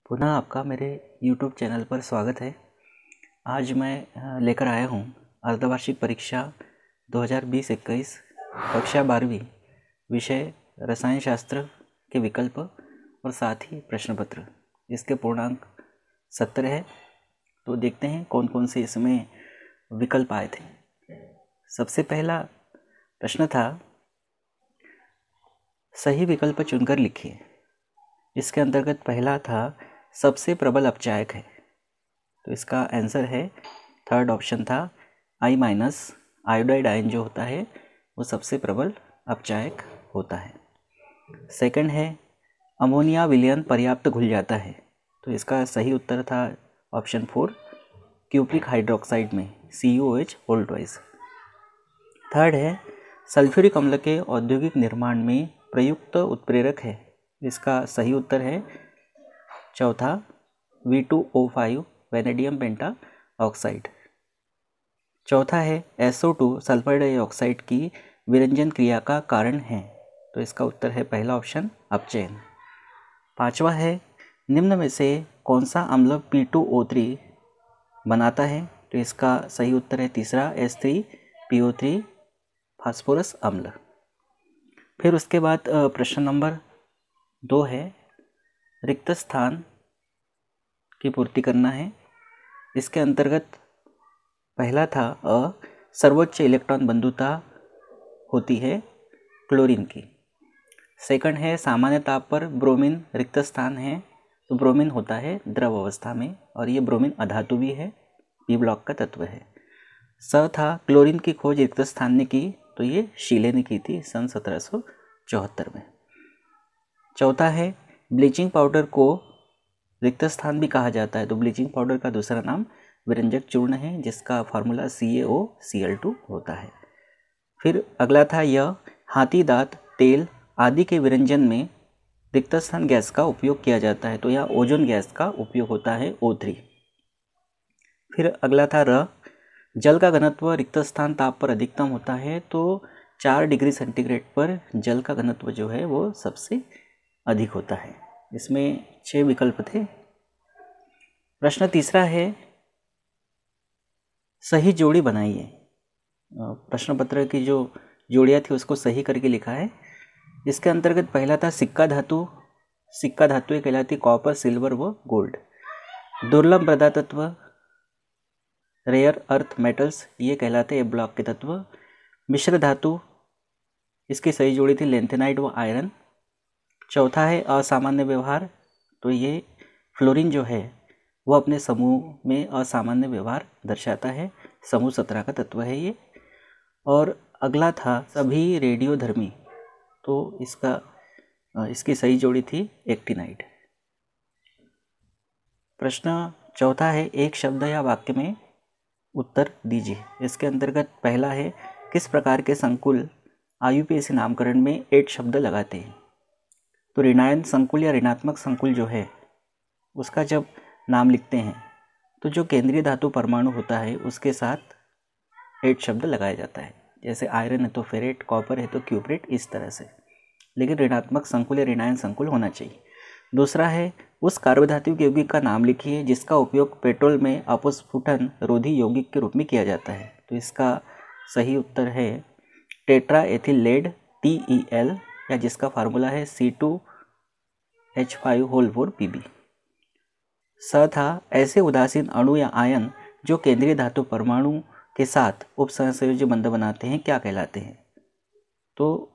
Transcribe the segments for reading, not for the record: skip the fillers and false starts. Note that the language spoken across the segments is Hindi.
पुनः आपका मेरे YouTube चैनल पर स्वागत है। आज मैं लेकर आया हूँ अर्धवार्षिक परीक्षा 2020-21 कक्षा 12वीं विषय रसायन शास्त्र के विकल्प और साथ ही प्रश्न पत्र। इसके पूर्णांक 70 है। तो देखते हैं कौन कौन से इसमें विकल्प आए थे। सबसे पहला प्रश्न था, सही विकल्प चुनकर लिखिए। इसके अंतर्गत पहला था सबसे प्रबल अपचायक है, तो इसका आंसर है थर्ड ऑप्शन था I-। आयोडाइड आयन जो होता है वो सबसे प्रबल अपचायक होता है। सेकंड है अमोनिया विलयन पर्याप्त घुल जाता है, तो इसका सही उत्तर था ऑप्शन 4 क्यूप्रिक हाइड्रोक्साइड में CuOH होल ट्वाइस। थर्ड है सल्फ्यूरिक अम्ल के औद्योगिक निर्माण में प्रयुक्त उत्प्रेरक है, इसका सही उत्तर है चौथा V2O5 वेनेडियम पेंटा ऑक्साइड। चौथा है SO2 सल्फर डाइऑक्साइड की विरंजन क्रिया का कारण है, तो इसका उत्तर है पहला ऑप्शन अपचयन। पांचवा है निम्न में से कौन सा अम्ल P2O3 बनाता है, तो इसका सही उत्तर है तीसरा H3PO3 फास्फोरस अम्ल। फिर उसके बाद प्रश्न नंबर 2 है रिक्त स्थान की पूर्ति करना है। इसके अंतर्गत पहला था सर्वोच्च इलेक्ट्रॉन बंधुता होती है क्लोरीन की। सेकंड है सामान्य ताप पर ब्रोमीन रिक्त स्थान है, तो ब्रोमीन होता है द्रव अवस्था में और ये ब्रोमीन अधातु भी है, पी ब्लॉक का तत्व है। स था क्लोरीन की खोज रिक्त स्थान ने की, तो ये शीले ने की थी सन 1774 में। चौथा है ब्लीचिंग पाउडर को रिक्त स्थान भी कहा जाता है, तो ब्लीचिंग पाउडर का दूसरा नाम विरंजक चूर्ण है जिसका फार्मूला CaOCl2 होता है। फिर अगला था यह हाथी दांत तेल आदि के विरंजन में रिक्त स्थान गैस का उपयोग किया जाता है, तो यह ओजोन गैस का उपयोग होता है O3। फिर अगला था जल का घनत्व रिक्त स्थान ताप पर अधिकतम होता है, तो 4 डिग्री सेंटीग्रेड पर जल का घनत्व जो है वो सबसे अधिक होता है। इसमें 6 विकल्प थे। प्रश्न तीसरा है सही जोड़ी बनाइए। प्रश्न पत्र की जो जोड़ियाँ थी उसको सही करके लिखा है। इसके अंतर्गत पहला था सिक्का धातु ये कहलाती कॉपर सिल्वर व गोल्ड। दुर्लभ मृदा तत्व रेयर अर्थ मेटल्स ये कहलाते ए ब्लॉक के तत्व। मिश्र धातु इसकी सही जोड़ी थी लेंथेनाइट व आयरन। चौथा है असामान्य व्यवहार, तो ये फ्लोरीन जो है वो अपने समूह में असामान्य व्यवहार दर्शाता है, समूह 17 का तत्व है ये। और अगला था सभी रेडियोधर्मी, तो इसकी सही जोड़ी थी एक्टिनाइट। प्रश्न चौथा है एक शब्द या वाक्य में उत्तर दीजिए। इसके अंतर्गत पहला है किस प्रकार के संकुल IUPAC नामकरण में 8 शब्द लगाते हैं, तो ऋणायन संकुल या ऋणात्मक संकुल जो है उसका जब नाम लिखते हैं तो जो केंद्रीय धातु परमाणु होता है उसके साथ 8 शब्द लगाया जाता है। जैसे आयरन है तो फेरेट, कॉपर है तो क्यूप्रेट, इस तरह से। लेकिन ऋणात्मक संकुल या ऋणायन संकुल होना चाहिए। दूसरा है उस कार्बधातु यौगिक का नाम लिखिए जिसका उपयोग पेट्रोल में अपस्फुटन रोधी यौगिक के रूप में किया जाता है, तो इसका सही उत्तर है टेट्रा एथिल लेड TeL, या जिसका फार्मूला है C2H5 स था ऐसे उदासीन अणु या आयन जो केंद्रीय धातु परमाणु के साथ उपसहसंयोजी बंध बनाते हैं क्या कहलाते हैं, तो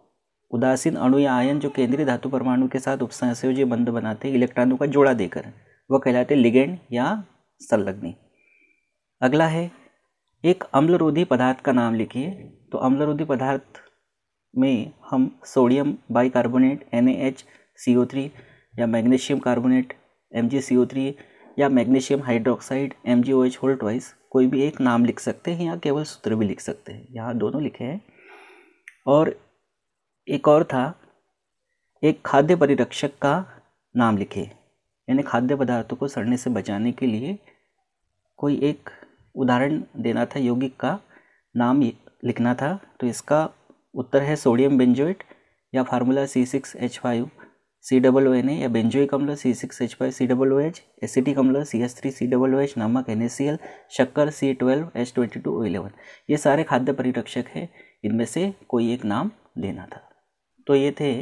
उदासीन अणु या आयन जो केंद्रीय धातु परमाणु के साथ उपसहसंयोजी बंध बनाते हैं इलेक्ट्रॉनों का जोड़ा देकर, वह कहलाते लिगेंड या संलग्नी। अगला है एक अम्लरोधी पदार्थ का नाम लिखिए, तो अम्लरोधी पदार्थ में हम सोडियम बाइकार्बोनेट NaHCO3 या मैग्नीशियम कार्बोनेट MgCO3 या मैग्नीशियम हाइड्रोक्साइड MgOH होल ट्वाइस कोई भी एक नाम लिख सकते हैं या केवल सूत्र भी लिख सकते हैं, यहाँ दोनों लिखे हैं। और एक और था एक खाद्य परिरक्षक का नाम लिखे, यानी खाद्य पदार्थों को सड़ने से बचाने के लिए कोई एक उदाहरण देना था, यौगिक का नाम लिखना था, तो इसका उत्तर है सोडियम बेंजोएट या फार्मूला C6H5 COONA या बेंजोइक अम्ल C6H5COOH, एसिटिक अम्ल CH3COOH, नमक NaCl, शक्कर C12H22O11। ये सारे खाद्य परिरक्षक हैं, इनमें से कोई एक नाम देना था। तो ये थे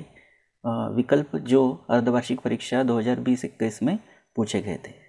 विकल्प जो अर्धवार्षिक परीक्षा 2020-21 में पूछे गए थे।